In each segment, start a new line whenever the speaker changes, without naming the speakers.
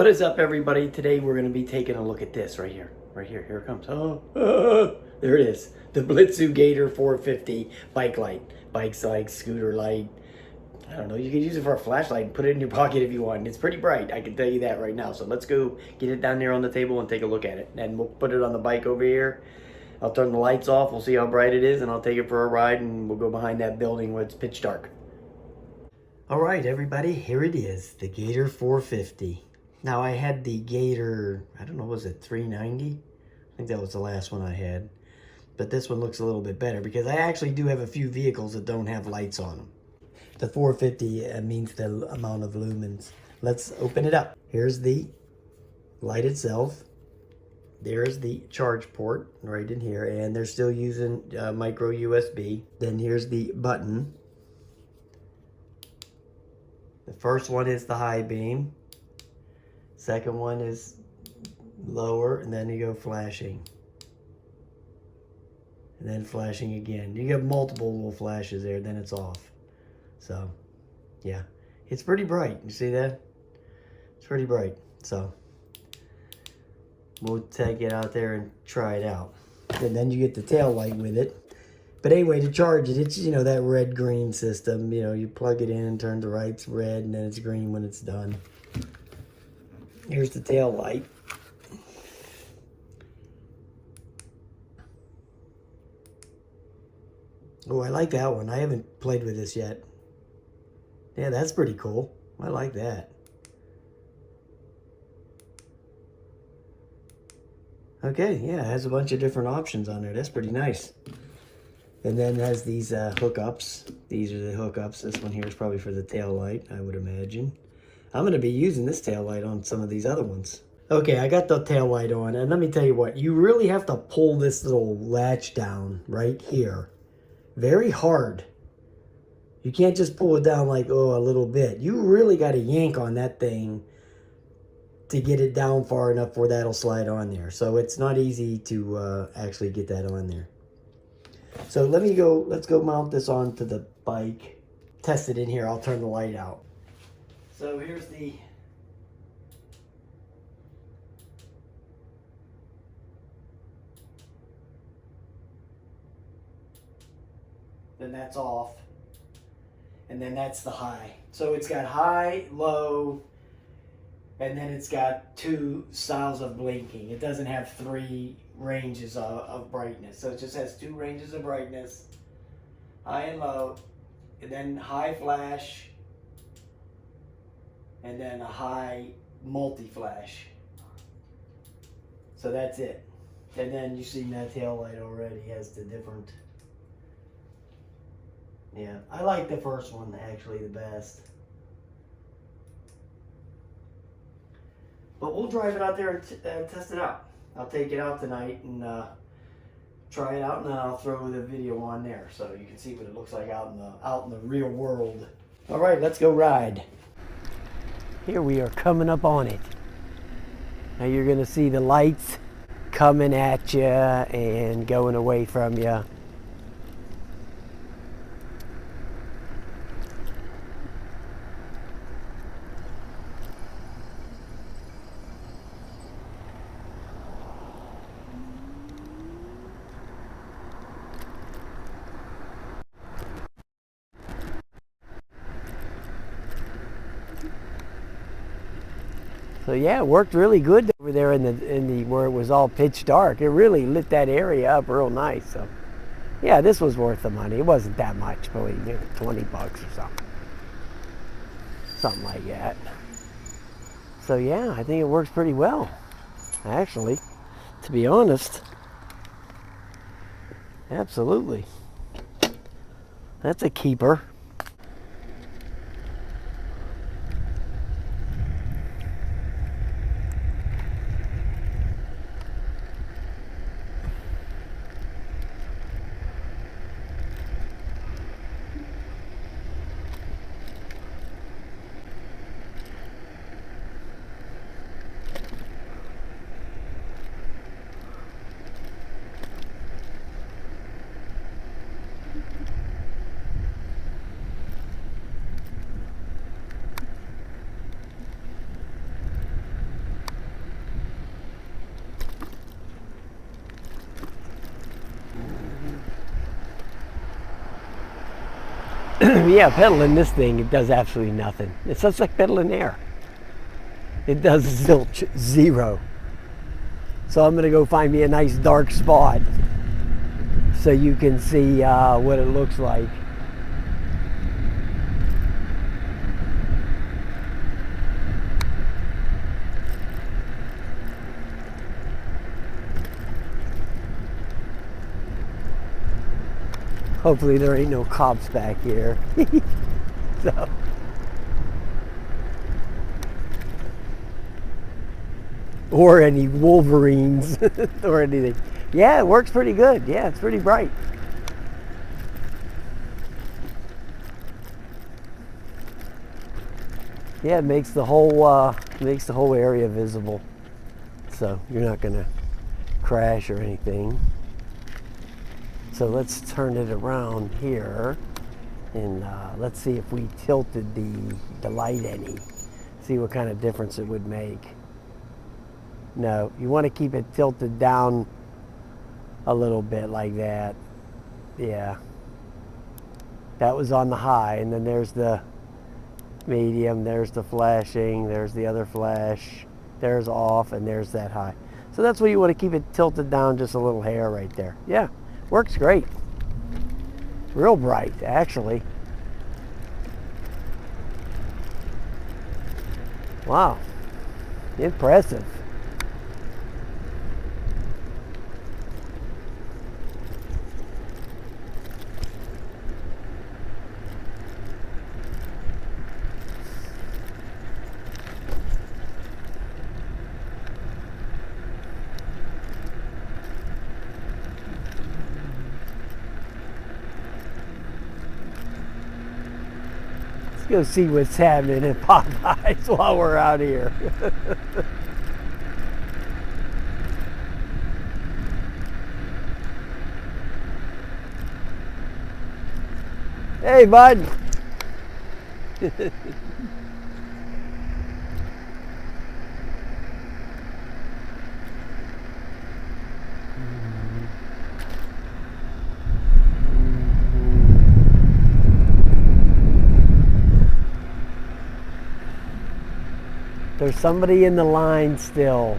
What is up, everybody? Today we're going to be taking a look at this right here. Right here. Here it comes. There it is. The BLITZU Gator 450 bike light. Bike's like scooter light. I don't know. You can use it for a flashlight and put it in your pocket if you want. It's pretty bright. I can tell you that right now. So let's go get it down there on the table and take a look at it. And we'll put it on the bike over here. I'll turn the lights off. We'll see how bright it is, and I'll take it for a ride, and we'll go behind that building where it's pitch dark. All right, everybody. Here it is. The Gator 450. Now, I had the Gator, I don't know, was it 390? I think that was the last one I had. But this one looks a little bit better because I actually do have a few vehicles that don't have lights on them. The 450 means the amount of lumens. Let's open it up. Here's the light itself. There's the charge port right in here, and they're still using micro USB. Then here's the button. The first one is the high beam. Second one is lower, and then you go flashing. And then flashing again. You get multiple little flashes there, then it's off. So, yeah. It's pretty bright. You see that? It's pretty bright. So, we'll take it out there and try it out. And then you get the tail light with it. But anyway, to charge it, it's, you know, that red-green system. You know, you plug it in, turn the lights red, and then it's green when it's done. Here's the tail light. Oh, I like that one. I haven't played with this yet. Yeah, that's pretty cool. I like that. Okay, yeah, it has a bunch of different options on there. That's pretty nice. And then it has these hookups. These are the hookups. This one here is probably for the tail light, I would imagine. I'm going to be using this tail light on some of these other ones. Okay, I got the tail light on, and let me tell you what, you really have to pull this little latch down right here very hard. You can't just pull it down like, oh, a little bit. You really got to yank on that thing to get it down far enough where that'll slide on there. So it's not easy to actually get that on there. So let's go mount this onto the bike. Test it in here. I'll turn the light out. So here's the then that's off, and then that's the high. So it's got high, low, and then it's got two styles of blinking. It doesn't have three ranges of brightness. So it just has two ranges of brightness, high and low, and then high flash, and then a high multi-flash. So that's it. And then you see that tail light already has the different. Yeah, I like the first one actually the best. But we'll drive it out there and test it out. I'll take it out tonight and try it out, and then I'll throw the video on there so you can see what it looks like out in the real world. All right, let's go ride. Here we are coming up on it. Now you're gonna see the lights coming at you and going away from you. So yeah, it worked really good over there in the where it was all pitch dark. It really lit that area up real nice. So yeah, this was worth the money. It wasn't that much, believe me, $20 or something. Something like that. So yeah, I think it works pretty well. Actually, to be honest. Absolutely. That's a keeper. Yeah, pedaling this thing, it does absolutely nothing. It's just like pedaling air. It does zilch, zero. So I'm gonna go find me a nice dark spot so you can see what it looks like. Hopefully there ain't no cops back here. So. Or any wolverines or anything. Yeah, it works pretty good. Yeah, it's pretty bright. Yeah, it makes the whole area visible. So you're not gonna crash or anything. So let's turn it around here, and let's see if we tilted the light any. See what kind of difference it would make. No, you want to keep it tilted down a little bit like that. Yeah. That was on the high, and then there's the medium, there's the flashing, there's the other flash, there's off, and there's that high. So that's what you want to keep it tilted down just a little hair right there. Yeah, works great. Real bright, actually. Wow, impressive. Go see what's happening at Popeyes while we're out here. Hey, bud. There's somebody in the line still.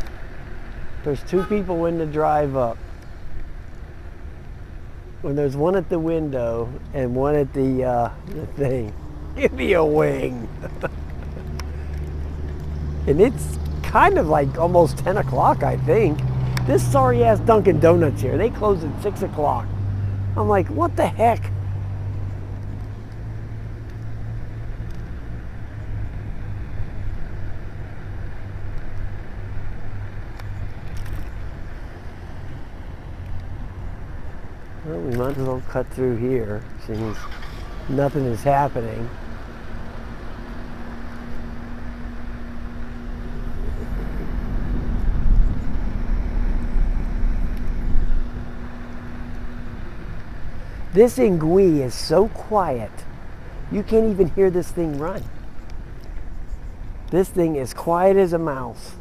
There's two people in the drive up. When there's one at the window and one at the thing. Give me a wing. And it's kind of like almost 10 o'clock, I think. This sorry ass Dunkin' Donuts here, they close at 6 o'clock. I'm like, what the heck? Well, we might as well cut through here since nothing is happening. This Ingui is so quiet, you can't even hear this thing run. This thing is quiet as a mouse.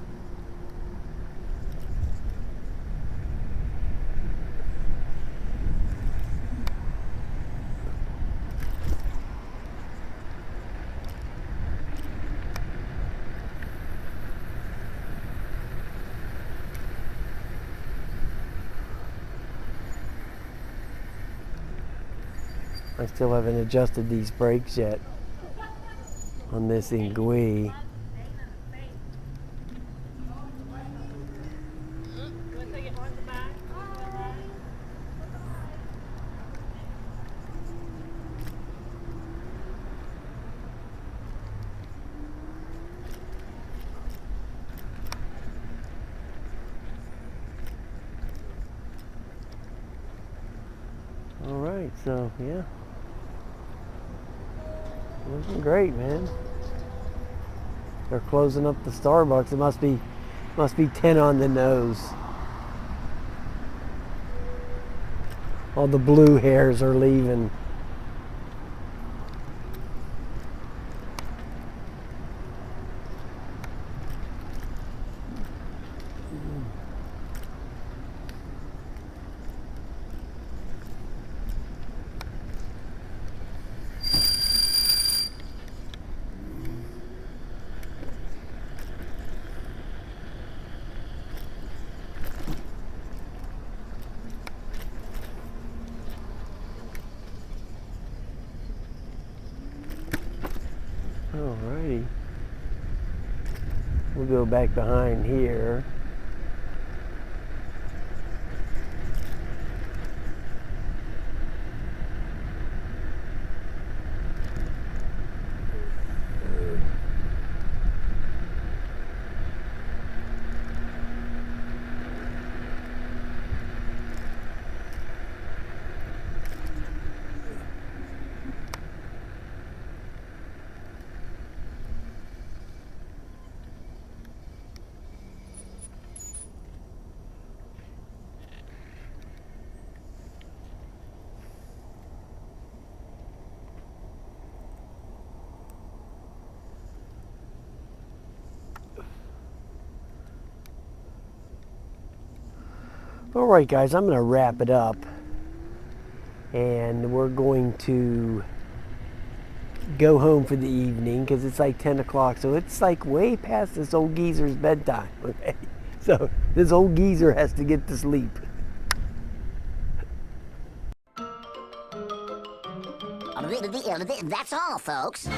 I still haven't adjusted these brakes yet on this Ingui. All right, so yeah. Looking great, man. They're closing up the Starbucks. It must be 10 on the nose. All the blue hairs are leaving. Alrighty. We'll go back behind here. All right, guys, I'm going to wrap it up, and we're going to go home for the evening because it's like 10 o'clock, so it's like way past this old geezer's bedtime, okay? So this old geezer has to get to sleep.
That's all, folks.